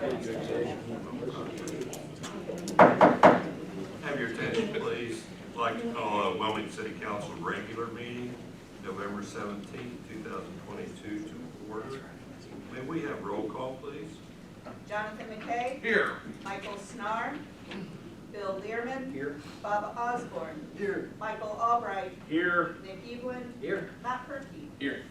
Have your attention, please. I'd like to call a Wilmington City Council regular meeting, November 17th, 2022 to order. May we have roll call, please? Jonathan McKay. Here. Michael Snar. Bill Learman. Here. Bob Osborne. Here. Michael Albright. Here. Nick Evelyn. Here. Matt Perky. Here.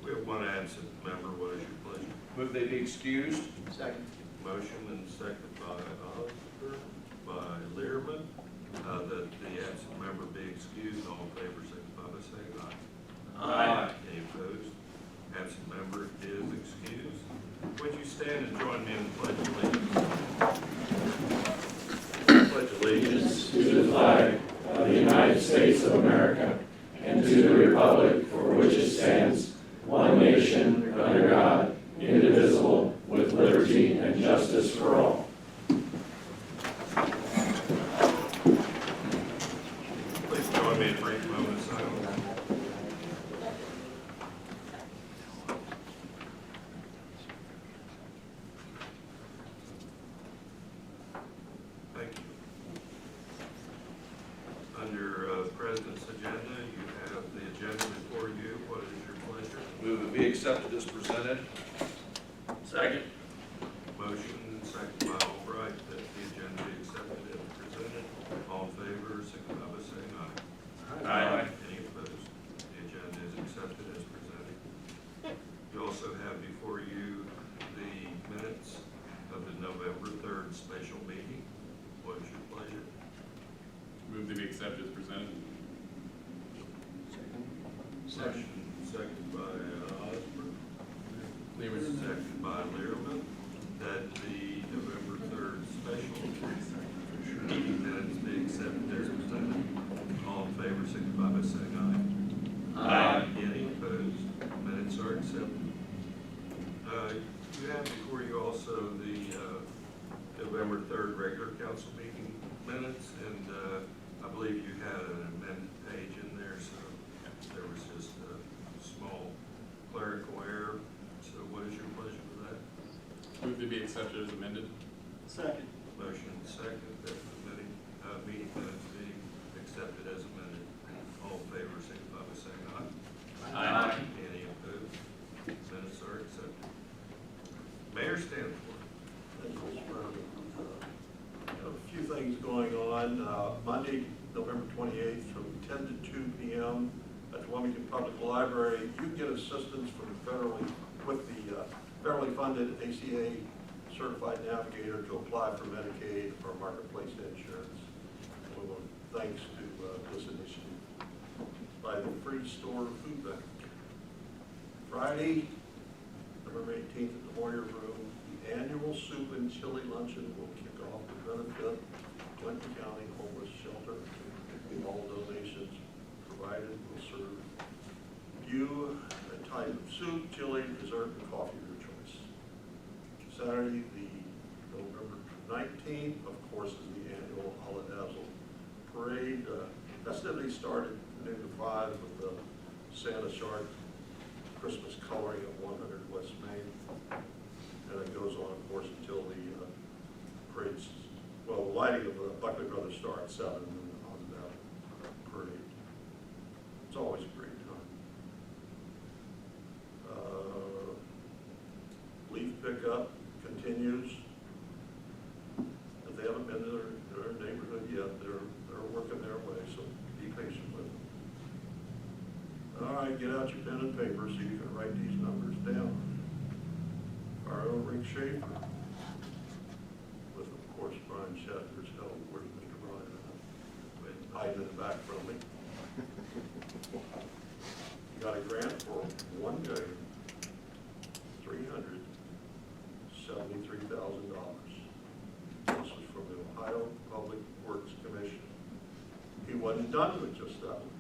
We have one absent member. What is your pleasure? Move they be excused. Second. Motion and second by Osborne, by Learman, that the absent member be excused. All in favor, signify by saying aye. Aye. Any opposed? Absent member is excused. Would you stand and join me in the pledge of allegiance? Pledge allegiance To the flag of the United States of America and to the republic for which it stands, one nation, under God, indivisible, with liberty and justice for all. Please join me in a brief moment of silence. Thank you. Under President's agenda, you have the agenda before you. What is your pleasure? Move it be accepted as presented. Second. Motion and second by Albright that the agenda be accepted as presented. All in favor, signify by saying aye. Aye. Any opposed? The agenda is accepted as presented. You also have before you the minutes of the November 3rd special meeting. What is your pleasure? Move to be accepted as presented. Motion second by Osborne. Learman. Second by Learman, that the November 3rd special meeting minutes be accepted as presented. All in favor, signify by saying aye. Aye. Any opposed? Minutes are accepted. You have before you also the November 3rd regular council meeting minutes, and I believe you had an amended page in there, so there was just a small clerical error. So what is your pleasure with that? Move to be accepted as amended. Second. Motion second that the meeting minutes be accepted as amended. All in favor, signify by saying aye. Aye. Any opposed? Minutes are accepted. Mayor Stanford. A few things going on. Monday, November 28th, from 10 to 2 p.m. at the Wilmington Public Library, you get assistance from with the federally funded ACA certified navigator to apply for Medicaid or marketplace insurance. And we want thanks to this initiative by the Free Store Food Bank. Friday, November 18th at the Moyer Room, the annual soup and chili luncheon will kick off to benefit Clinton County Homeless Shelter. All donations provided will serve you a type of soup, chili, dessert, and coffee of your choice. Saturday, the November 19th, of course, is the annual Holidazzle Parade. Festivities start at noon to 5 with the Santa Shark Christmas coloring at 100 West Main. And it goes on, of course, until the parade's, well, the lighting of the Buckley Brothers Star at 7 on that parade. It's always a great time. Leaf pickup continues. If they haven't been to their neighborhood yet, they're working their way, so be patient with them. All right, get out your pen and paper so you can write these numbers down. Our own Rick Schaefer, with, of course, Brian Shatner's help. Where's Mr. Brian? Hiding in the back from me. You got a grant for $1,373,000. This was from the Ohio Public Works Commission. He wasn't done with just that one.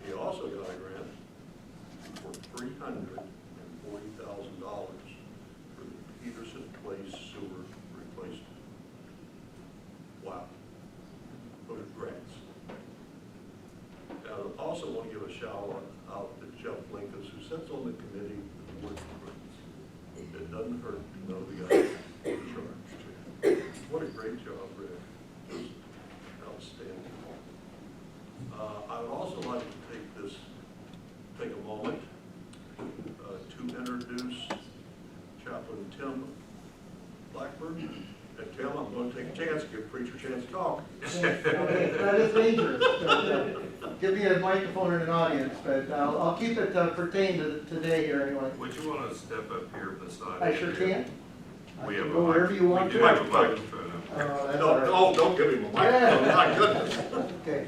He also got a grant for $340,000 for the Peterson Place sewer replacement. Wow. Those grants. I also want to give a shout out to Jeff Lincoln, who sits on the committee with the work groups. It doesn't hurt to know the guy. What a great job, Rick. Just outstanding. I would also like to take a moment to introduce Chaplain Tim Blackburn. And Tim, I'm going to take a chance, give Preacher a chance to talk. Okay, that is dangerous. Give me a microphone and an audience, but I'll keep it pertained to today here anyway. Would you want to step up here beside? I sure can. I We can have a go wherever you want We to. do have a microphone up there. That's all right. Don't give him a microphone, my goodness. Okay.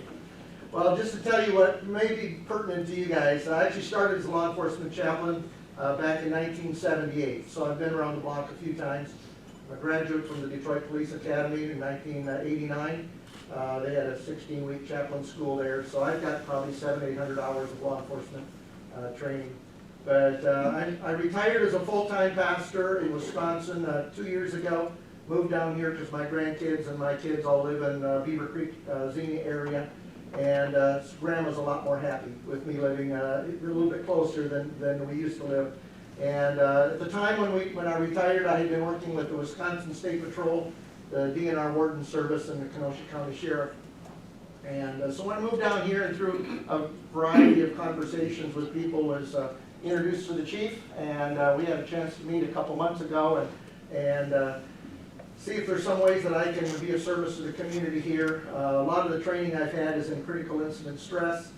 Well, just to tell you what may be pertinent to you guys, I actually started as a law enforcement chaplain back in 1978, so I've been around the block a few times. I'm a graduate from the Detroit Police Academy in 1989. They had a 16-week chaplain school there, so I've got probably 700-800 hours of law enforcement training. But I retired as a full-time pastor in Wisconsin 2 years ago. Moved down here because my grandkids and my kids all live in Beaver Creek, Xenia area. And Grandma's a lot more happy with me living a little bit closer than we used to live. And at the time when I retired, I had been working with the Wisconsin State Patrol, the DNR Warden Service, and the Kenosha County Sheriff. And so when I moved down here and through a variety of conversations with people, was introduced to the chief, and we had a chance to meet a couple months ago and see if there's some ways that I can be of service to the community here. A lot of the training I've had is in critical incident stress,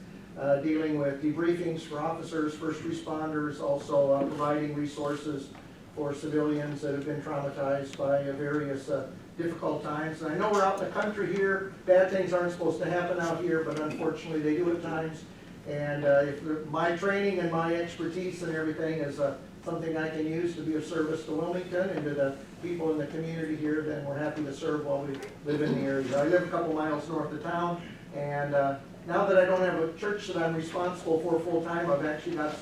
dealing with debriefings for officers, first responders, also providing resources for civilians that have been traumatized by various difficult times. And I know we're out in the country here, bad things aren't supposed to happen out here, but unfortunately they do at times. And if my training and my expertise and everything is something I can use to be of service to Wilmington and to the people in the community here, then we're happy to serve while we live in the area. I live a couple miles north of town, and now that I don't have a church that I'm responsible for full-time, I've actually got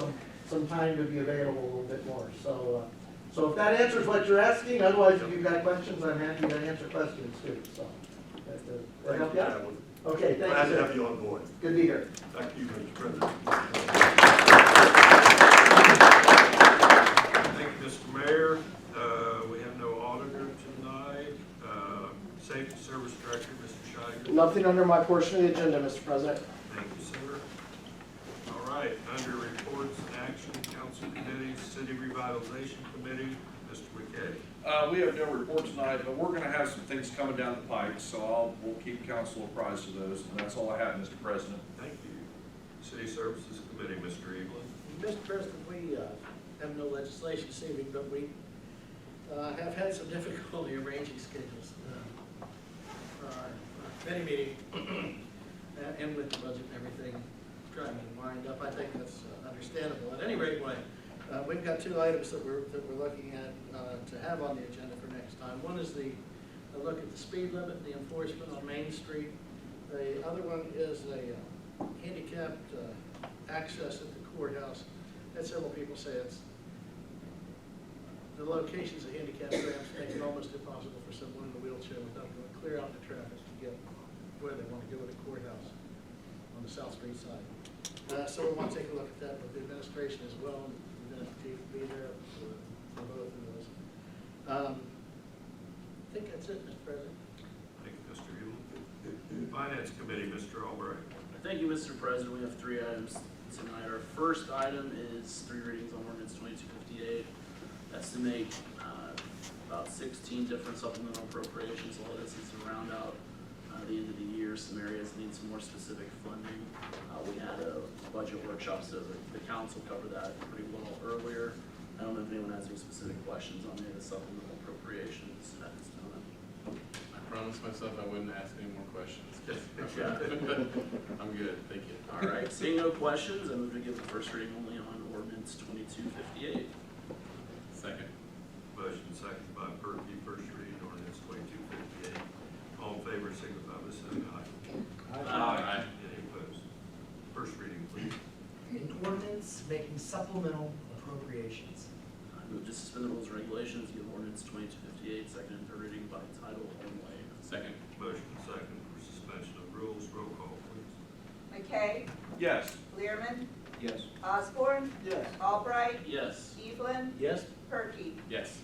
some time to be available a little bit more. So if that answers what you're asking, otherwise if you've got questions, I'm happy to answer questions too. So that help you out? Okay, thank Glad you, to sir. have you on board. Good to be here. Back to you, Mr. President. Thank you, Mr. Mayor. We have no auditor tonight. Safety Service Director, Mr. Shiger. Nothing under my portion of the agenda, Mr. President. Thank you, sir. All right, under reports and action, council committees, city revitalization committee, Mr. McKay. We have no report tonight, but we're gonna have some things coming down the pike, so we'll keep council apprised of those, and that's all I have, Mr. President. Thank you. City Services Committee, Mr. Evelyn. Mr. President, we have no legislation this evening, but we have had some difficulty arranging schedules for our committee meeting and with the budget and everything trying to wind up. I think that's understandable. At any rate, we've got two items that we're looking at to have on the agenda for next time. One is a look at the speed limit and the enforcement on Main Street. The other one is a handicapped access at the courthouse. And several people say the locations of handicapped ramps make it almost impossible for someone in a wheelchair without going clear out the traffic to get where they want to go to the courthouse on the South Street side. So we want to take a look at that with the administration as well. The chief will be there for both of those. I think that's it, Mr. President. Thank you, Mr. Evelyn. Finance Committee, Mr. Albright. Thank you, Mr. President. We have 3 items tonight. Our first item is 3 readings on ordinance 2258. That's to make about 16 different supplemental appropriations. All this is to round out the end of the year. Some areas need some more specific funding. We had a budget workshop, so the council covered that pretty well earlier. I don't know if anyone has any specific questions on any of the supplemental appropriations at this time. I promised myself I wouldn't ask any more questions. I'm good, thank you. All right, seeing no questions, I move to give the first reading only on ordinance 2258. Second. Motion second by Perky, first reading ordinance 2258. All in favor, signify by saying aye. Aye. Any opposed? First reading, please. An ordinance making supplemental appropriations. I move to suspend the rules and regulations, give ordinance 2258 second and third reading by title only. Second. Motion second for suspension of rules. Roll call, please. McKay, Yes. Learman, Yes. Osborne, Yes. Albright, Yes. Evelyn, Yes. Perky. Yes.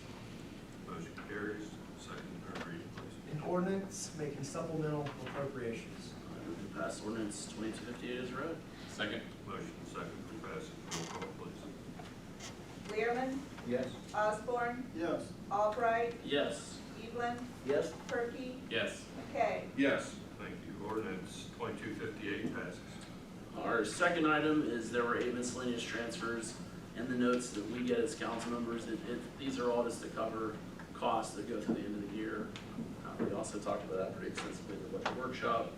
Motion carries. Second and third reading, please. An ordinance making supplemental appropriations. I move to pass ordinance 2258 as read. Second. Motion second for passage, roll call please. Learman, Yes. Osborne, Yes. Albright, Yes. Evelyn, Yes. Perky, Yes. McKay. Yes. Thank you. Ordinance 2258 passes. Our second item is there were 8 miscellaneous transfers in the notes that we get as council members. These are all just to cover costs that go through the end of the year. We also talked about that pretty extensively at the budget workshop.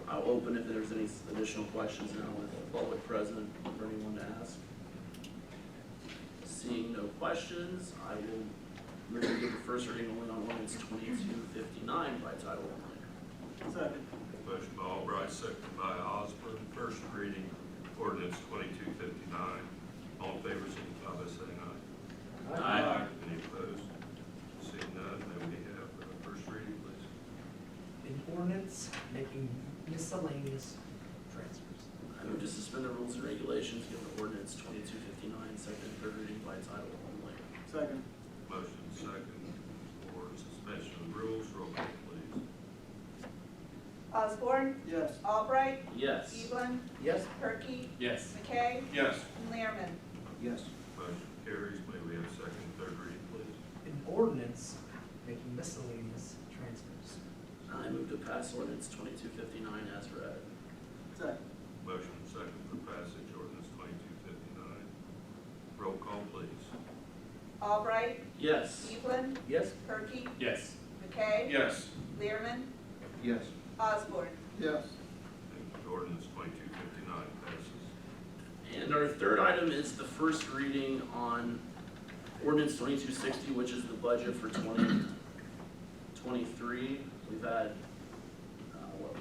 I'll open if there's any additional questions now with the public present for anyone to ask. Seeing no questions, I will move to give the first reading only on ordinance 2259 by title only. Second. Motion by Albright, second by Osborne, first reading ordinance 2259. All in favor, signify by saying aye. Aye. Any opposed? Seeing none, may we have first reading, please? An ordinance making miscellaneous transfers. I move to suspend the rules and regulations, give the ordinance 2259 second and third reading by title only. Second. Motion second for suspension of the rules, roll call please. Osborne, Yes. Albright, Yes. Evelyn, Yes. Perky, Yes. McKay, Yes. and Learman. Yes. Motion carries, may we have second and third reading, please? An ordinance making miscellaneous transfers. I move to pass ordinance 2259 as read. Second. Motion second for passage, ordinance 2259. Roll call please. Albright, Yes. Evelyn, Yes. Perky, Yes. McKay, Yes. Learman, Yes. Osborne. Yes. Thank you. Ordinance 2259 passes. And our third item is the first reading on ordinance 2260, which is the budget for 2023. We've had,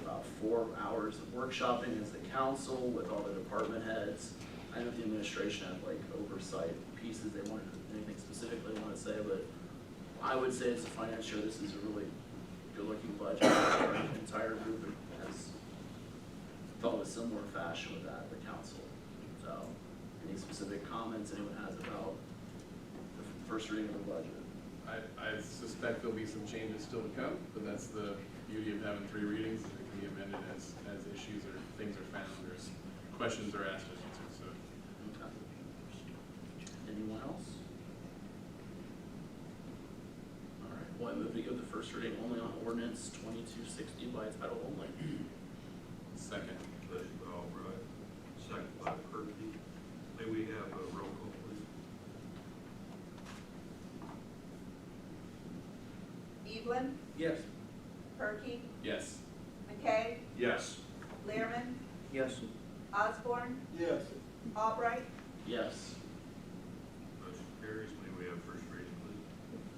about 4 hours of workshopping as the council with all the department heads. I know the administration had like oversight pieces they wanted, anything specifically they want to say, but I would say as a finance chair, this is a really good-looking budget. Our entire group has felt a similar fashion with that, the council. So, any specific comments anyone has about the first reading of the budget? I suspect there'll be some changes still to come, but that's the beauty of having 3 readings. It can be amended as issues or things are found or as questions are asked, I should say, so. Okay. Anyone else? All right, well, I move to give the first reading only on ordinance 2260 by title only. Second. Motion by Albright, second by Perky. May we have a roll call please? Evelyn, Yes. Perky, Yes. McKay, Yes. Learman, Yes. Osborne, Yes. Albright, Yes. Motion carries, may we have first reading please?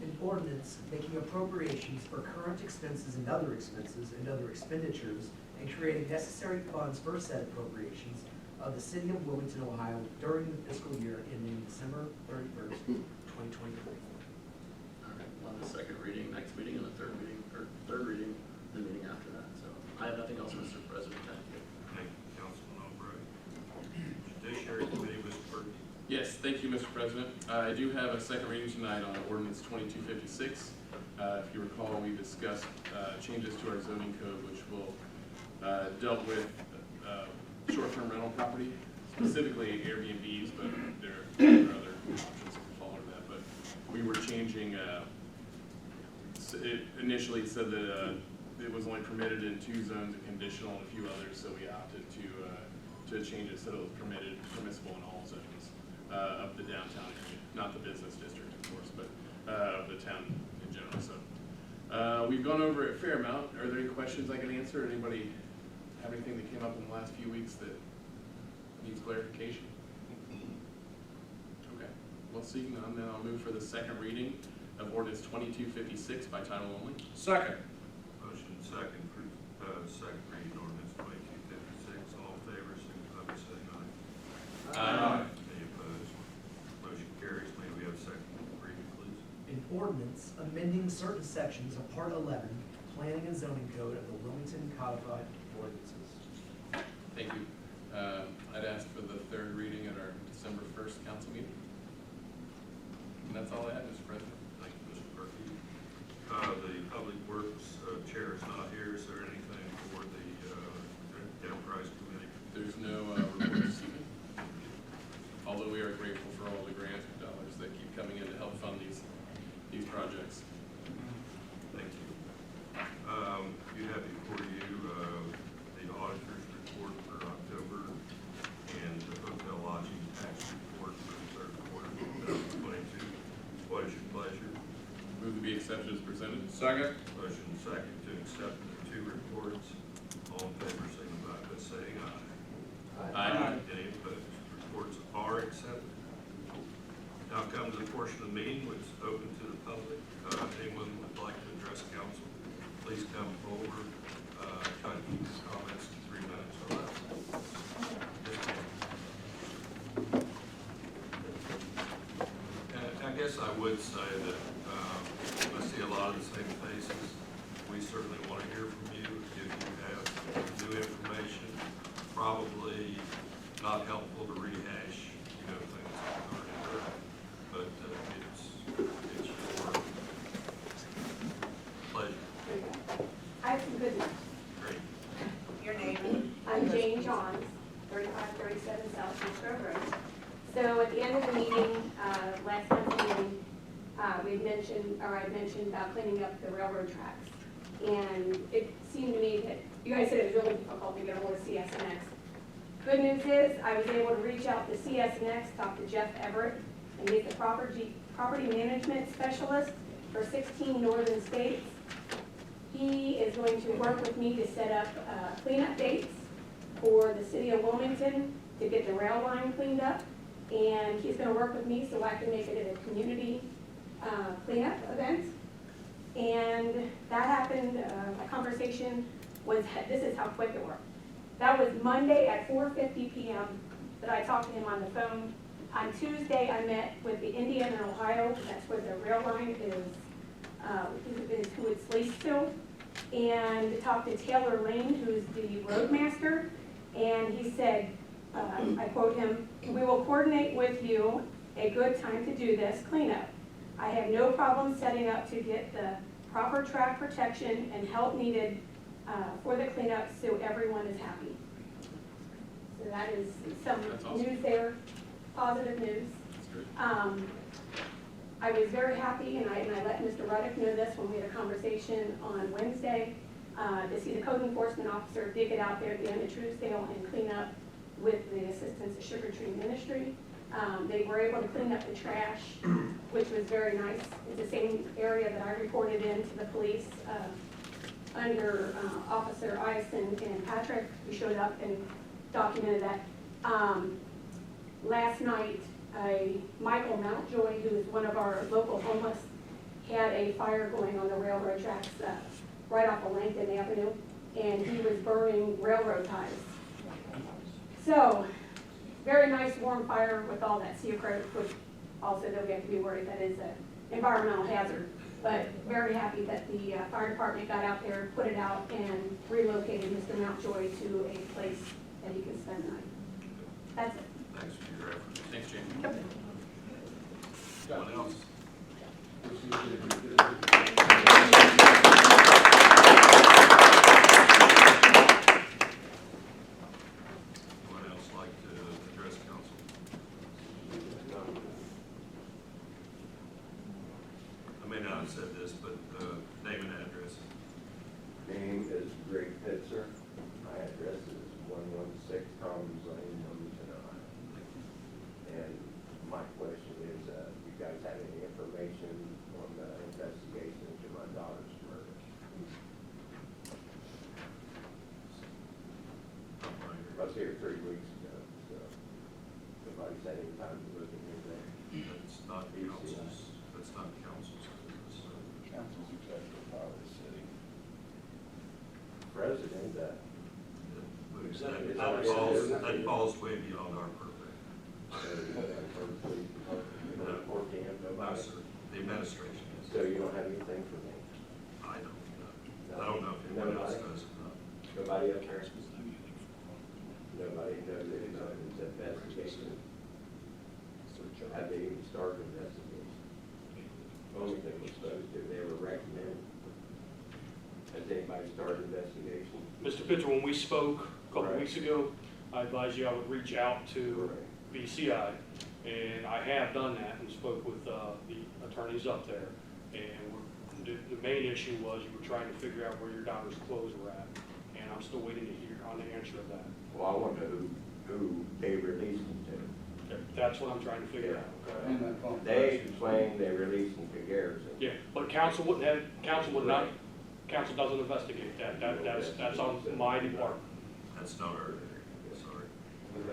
An ordinance making appropriations for current expenses and other expenditures and creating necessary funds for said appropriations of the city of Wilmington, Ohio during the fiscal year ending December 31st, 2023. All right, we'll have the second reading next meeting and the third reading, or third reading the meeting after that. So I have nothing else, Mr. President. Thank you. Thank you, Councilman Albright. Judiciary Committee, Mr. Perky. Yes, thank you, Mr. President. I do have a second reading tonight on ordinance 2256. If you recall, we discussed changes to our zoning code, which will dealt with short-term rental property, specifically Airbnbs, but there are other options that fall under that. But we were changing, it initially said that it was only permitted in 2 zones and conditional in a few others, so we opted to change it so it was permissible in all zones of the downtown area, not the business district, of course, but of the town in general. So we've gone over it a fair amount. Are there any questions I can answer? Anybody have anything that came up in the last few weeks that needs clarification? Okay, well, seeing none, then I'll move for the second reading of ordinance 2256 by title only. Second. Motion second for second reading ordinance 2256. All in favor, signify by saying aye. Aye. Any opposed? Motion carries. May we have second reading, please? An ordinance amending certain sections of Part 11, Planning and Zoning Code of the Wilmington Codified Ordinances. Thank you. I'd ask for the third reading at our December 1st council meeting. And that's all I have, Mr. President. Thank you, Mr. Perky. The Public Works projects. Thank you. You have before you the auditor's report for October and the hotel lodging tax report for the third quarter of 2022. What is your pleasure? Move to be accepted as presented. Second? Motion second to accept the two reports. All in favor, signify by saying aye. Aye. Any opposed? Reports are accepted. Now comes the portion of the meeting which is open to the public. Anyone who would like to address council, please come forward. Try to keep your comments to 3 minutes or less. Yes, ma'am. And I guess I would say that I see a lot of the same faces. We certainly want to hear from you if you have new information. Probably not helpful to rehash, things that we've already heard, but it's your pleasure. I have some good news. Great. Your name? I'm Jane Johns, 3537 South Beach Grove Road. So at the end of the meeting, last month's meeting, I mentioned about cleaning up the railroad tracks. And it seemed to me that you guys said it was really difficult to get a hold of CSNX. Good news is I was able to reach out to CSNX, talk to Jeff Everett, and he's the property management specialist for 16 northern states. He is going to work with me to set up cleanup dates for the city of Wilmington to get the rail line cleaned up. And he's going to work with me so I can make it a community cleanup event. And that happened, a conversation was, this is how quick it worked. That was Monday at 4:50 p.m. that I talked to him on the phone. On Tuesday, I met with the Indiana and Ohio, that's where the rail line is who it's leased to, and talked to Taylor Lane, who's the roadmaster, and he said, I quote him, "We will coordinate with you a good time to do this cleanup. I have no problem setting up to get the proper track protection and help needed for the cleanup so everyone is happy." So that is some That's awesome. news there, positive news. That's great. I was very happy, and I let Mr. Ruddick know this when we had a conversation on Wednesday, to see the code enforcement officer dig it out there at the end of Truesdale and clean up with the assistance of Sugar Tree Ministry. They were able to clean up the trash, which was very nice. It's the same area that I reported in to the police under Officer Ison and Patrick, who showed up and documented that. Last night, Michael Mountjoy, who is one of our local homeless, had a fire going on the railroad tracks right off of Langton Avenue, and he was burning railroad ties. So, very nice warm fire with all that sea occurred, which also that we have to be worried that is an environmental hazard. But very happy that the fire department got out there, put it out, and relocated Mr. Mountjoy to a place that he can spend the night. That's it. Thanks for your effort. Thanks, Jane. Anyone else? Anyone else like to address council? I may not have said this, but name and address. Name is Greg Pitzer. My address is 116 Commons Lane, Wilmington, Ohio. And my question is, you guys have any information on the investigation into my daughter's murder? I was here 3 weeks ago, so nobody's had any time to look into that. That's not council's business. So. Council's executive power of the city. President, That falls way beyond our purview. No, sir. The administration is. So you don't have anything for me? I don't know. I don't know if anyone else does or not. Nobody up there? Nobody knows anything about this investigation? Have they even started an investigation? Only thing we're supposed to, they were recommended. Has anybody started an investigation? Mr. Pitcher, when we spoke a couple of weeks ago, I advised you I would reach out to BCI, and I have done that and spoke with the attorneys up there. And the main issue was you were trying to figure out where your daughter's clothes were at, and I'm still waiting to hear on the answer of that. Well, I want to know who they released them to. That's what I'm trying to figure out, okay? They explained they released them to Garrison. Yeah, but council wouldn't have, council would not, council doesn't investigate that, that's on my department. That's not our area, sorry. Did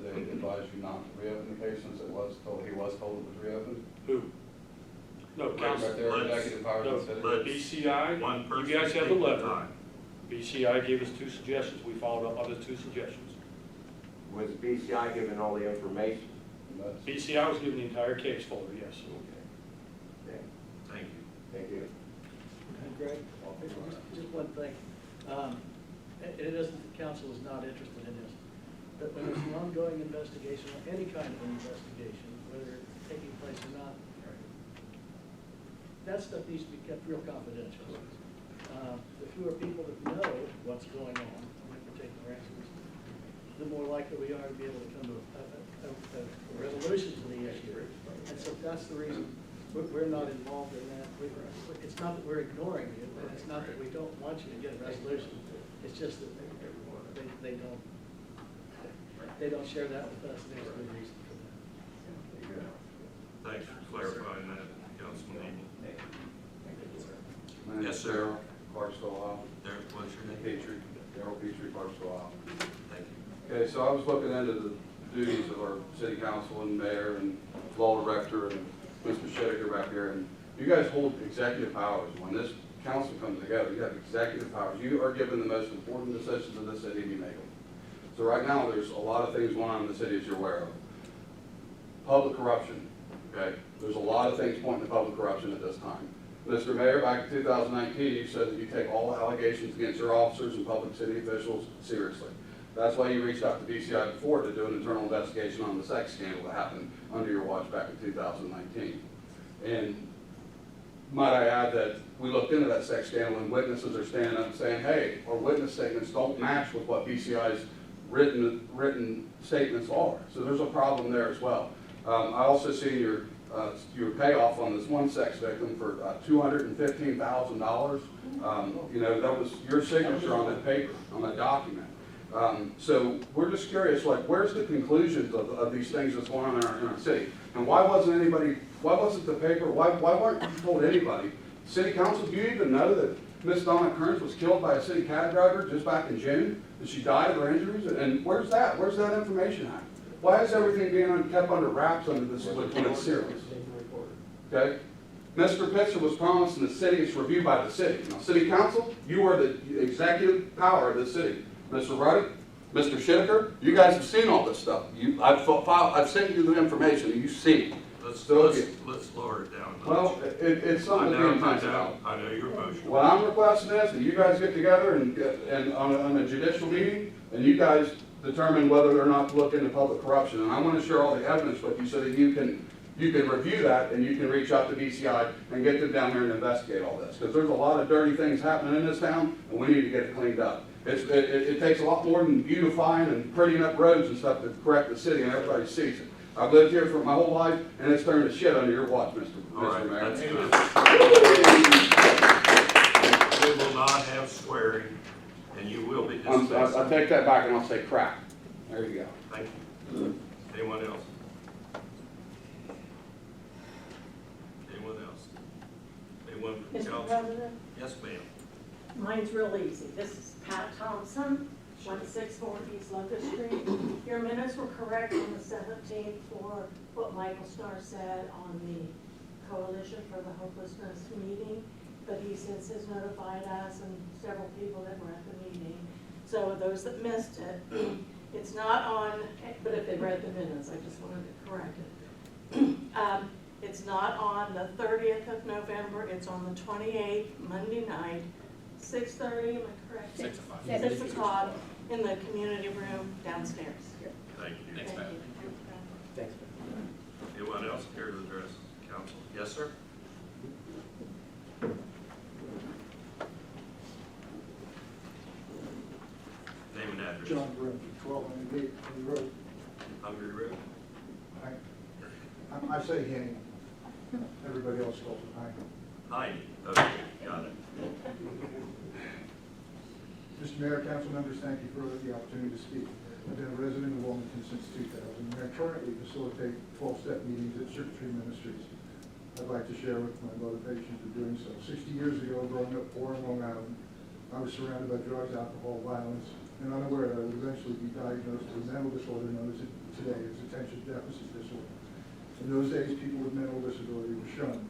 they advise you not to reopen the case since he was told it was reopened? Who? No, council, Right there, executive powers no, and city. BCI, One person you guys have the take letter. time. BCI gave us 2 suggestions, we followed up on the 2 suggestions. Was BCI given all the information? BCI was given the entire case folder, yes. Okay. Thank you. Thank you. Greg, just one thing. It isn't that council is not interested in this, but when there's an ongoing investigation, or any kind of investigation, whether it's taking place or not, that stuff needs to be kept real confidential. The fewer people that know what's going on in a particular instance, the more likely we are to be able to come to a resolution to the issue. And so that's the reason we're not involved in that. It's not that we're ignoring you, and it's not that we don't want you to get a resolution. It's just that they don't share that with us, and there's no reason for that. Thanks for clarifying that, Councilman Abel. My name Yes, is sir. Darrell, Clarksville, There, what's your name? Petrie, Darrell Petrie, Clarksville. Thank you. Okay, so I was looking into the duties of our city council and mayor and law director and Mr. Shedeker back here, and you guys hold executive powers. When this council comes together, you have executive powers. You are given the most important decisions of the city, and you make them. So right now, there's a lot of things going on in the city, as you're aware of. Public corruption, okay? There's a lot of things pointing to public corruption at this time. Mr. Mayor, back in 2019, you said that you take all allegations against your officers and public city officials seriously. That's why you reached out to BCI before to do an internal investigation on the sex scandal that happened under your watch back in 2019. And might I add that we looked into that sex scandal, and witnesses are standing up and saying, hey, our witness statements don't match with what BCI's written statements are. So there's a problem there as well. I also see your payoff on this one sex victim for $215,000. You know, that was your signature on that paper, on that document. So we're just curious, like, where's the conclusions of these things that's going on in our city? And why wasn't the paper, why weren't you told anybody? City council, do you even know that Miss Donna Kearns was killed by a city cab driver just back in June? That she died of her injuries? And where's that? Where's that information at? Why is everything being kept under wraps under this when it's serious? Okay? Mr. Pitzer was promised in the city, it's reviewed by the city. Now, city council, you are the executive power of the city. Mr. Ruddick, Mr. Shedeker, you guys have seen all this stuff. I've sent you the information, you see. Let's lower it down. Well, it's something to be intense about. I know you're emotional. What I'm requesting is that you guys get together and on a judicial meeting, and you guys determine whether or not to look into public corruption. And I want to share all the evidence with you so that you can review that, and you can reach out to BCI and get them down here and investigate all this. Because there's a lot of dirty things happening in this town, and we need to get it cleaned up. It takes a lot more than beautifying and prettying up roads and stuff to correct the city, and everybody sees it. I've lived here for my whole life, and it's turned to shit under your watch, Mr. Mayor. That's good. We will not have swearing, and you will be dismissed. I take that back and I'll say crap. There you go. Thank you. Anyone else? Anyone else? Anyone from Mr. council? President, Yes, ma'am. mine's real easy. This is Pat Thompson, 164 East Locust Street. Your minutes were correct on the 17th for what Michael Starr said on the Coalition for the Hopelessness meeting, but he since has notified us and several people that were at the meeting. So those that missed it, it's not on, but if they read the minutes, I just wanted to correct it. It's not on the 30th of November, it's on the 28th, Monday night, 6:30, am I correct? 6 o'clock. 6 o'clock in the community room downstairs. Thank you. Thanks, Pat. Thanks. Anyone else care to address council? Yes, sir? Name and address. John Grimm, 1298 Henry Road. Hungry Road. I say Henny. Everybody else else calls it Heine. Heidi, okay, got it. Mr. Mayor, council members, thank you for the opportunity to speak. I've been a resident of Wilmington since 2000, and I currently facilitate 12-step meetings at Sugar Tree Ministries. I'd like to share with my motivation for doing so. 60 years ago, growing up poor in Long Island, I was surrounded by drugs, alcohol, violence, and unaware that I would eventually be diagnosed with a mental disorder known as today as attention deficit disorder. In those days, people with mental disability were shunned.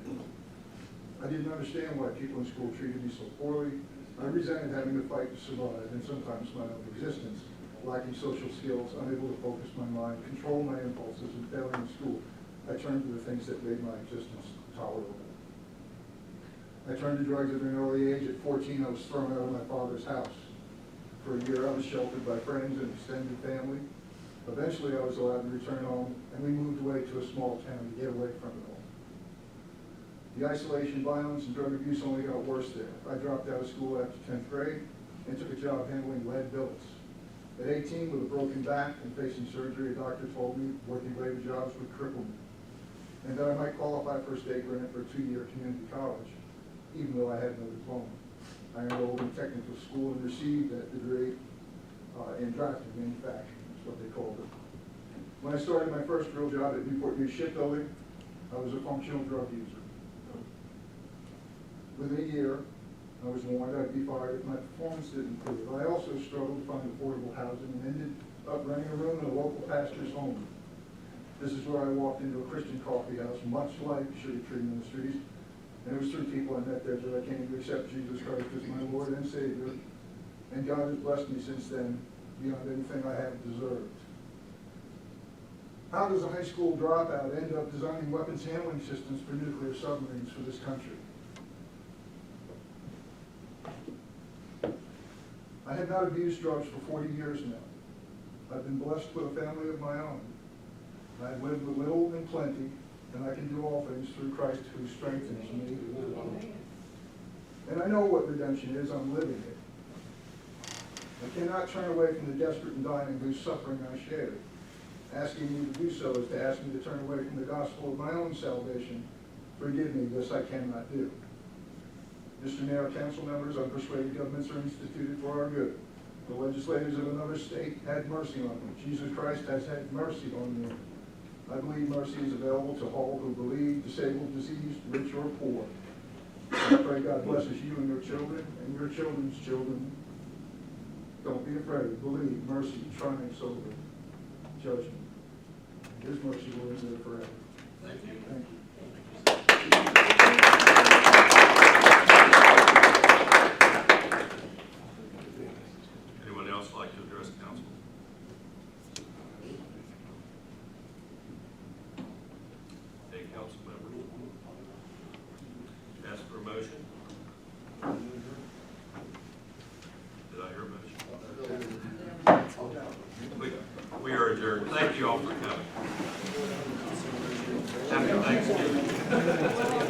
I didn't understand why people in school treated me so poorly. I resented having to fight to survive, and sometimes my own existence. Lacking social skills, unable to focus my mind, control my impulses, and failing in school, I turned to the things that made my existence tolerable. I turned to drugs at an early age. At 14, I was thrown out of my father's house. For a year, I was sheltered by friends and extended family. Eventually, I was allowed to return home, and we moved away to a small town to get away from it all. The isolation, violence, and drug abuse only got worse there. I dropped out of school after 10th grade and took a job handling lead billets. At 18, with a broken back and facing surgery, a doctor told me working labor jobs would cripple me, and that I might qualify for a state grant for a 2-year community college, even though I had no diploma. I enrolled in technical school and received that degree in drafting manufacturing, is what they called it. When I started my first real job at Newport News Shipbuilding, I was a functional drug user. Within a year, I was warned I'd be fired if my performance didn't improve. I also struggled to find affordable housing and ended up renting a room in a local pastor's home. This is where I walked into a Christian coffee house, much like Sugar Tree Ministries, and it was through people I met there that I came to accept Jesus Christ as my Lord and Savior, and God has blessed me since then beyond anything I have deserved. How does a high school dropout end up designing weapons handling systems for nuclear submarines for this country? I have not abused drugs for 40 years now. I've been blessed with a family of my own. I've lived with little and plenty, and I can do all things through Christ who strengthens me. And I know what redemption is. I'm living it. I cannot turn away from the desperate and dying whose suffering I share. Asking you to do so is to ask me to turn away from the gospel of my own salvation. Forgive me, this I cannot do. Mr. Mayor, council members, I'm persuaded governments are instituted for our good. The legislators of another state had mercy on me. Jesus Christ has had mercy on me. I believe mercy is available to all who believe, disabled, diseased, rich or poor. I pray God blesses you and your children and your children's children. Don't be afraid. Believe mercy triumphs over judgment. His mercy will endure forever. Thank you. Thank you. Anyone else like to address council? Any council member? Ask for a motion? Did I hear a motion? We are adjourned. Thank you all for coming. Happy Thanksgiving.